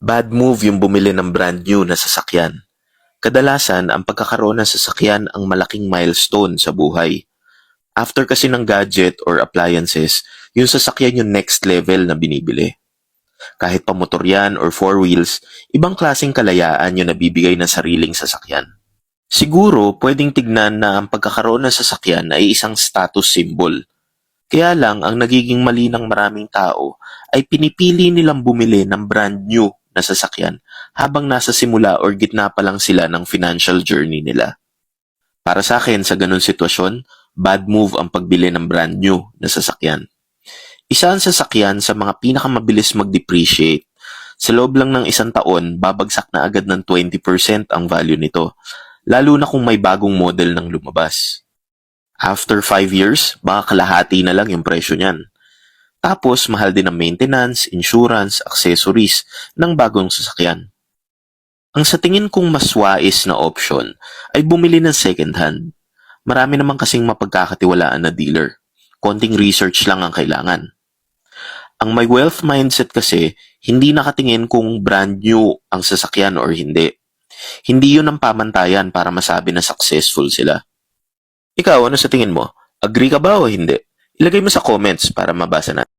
Bad move yung bumili ng brand new na sasakyan. Kadalasan, ang pagkakaroon ng sasakyan ang malaking milestone sa buhay. After kasi ng gadget or appliances, yung sasakyan yung next level na binibili. Kahit pa motor yan or four wheels, ibang klaseng kalayaan yung nabibigay ng sariling sasakyan. Siguro, pwedeng tignan na ang pagkakaroon ng sasakyan ay isang status symbol. Kaya lang, ang nagiging mali ng maraming tao ay pinipili nilang bumili ng brand new na sasakyan habang nasa simula or gitna pa lang sila ng financial journey nila. Para sa akin, sa ganun sitwasyon, bad move ang pagbili ng brand new na sasakyan. Isa ang sasakyan sa mga pinakamabilis mag-depreciate. Sa loob lang ng isang taon, babagsak na agad ng 20% ang value nito, lalo na kung may bagong model ng lumabas. After 5 years, baka kalahati na lang yung presyo niyan. Tapos, mahal din ang maintenance, insurance, accessories ng bagong sasakyan. Ang sa tingin kong mas wais na option ay bumili ng second hand. Marami naman kasing mapagkakatiwalaan na dealer. Konting research lang ang kailangan. Ang may wealth mindset kasi, hindi nakatingin kung brand new ang sasakyan or hindi. Hindi yun ang pamantayan para masabi na successful sila. Ikaw, ano sa tingin mo? Agree ka ba o hindi? Ilagay mo sa comments para mabasa natin.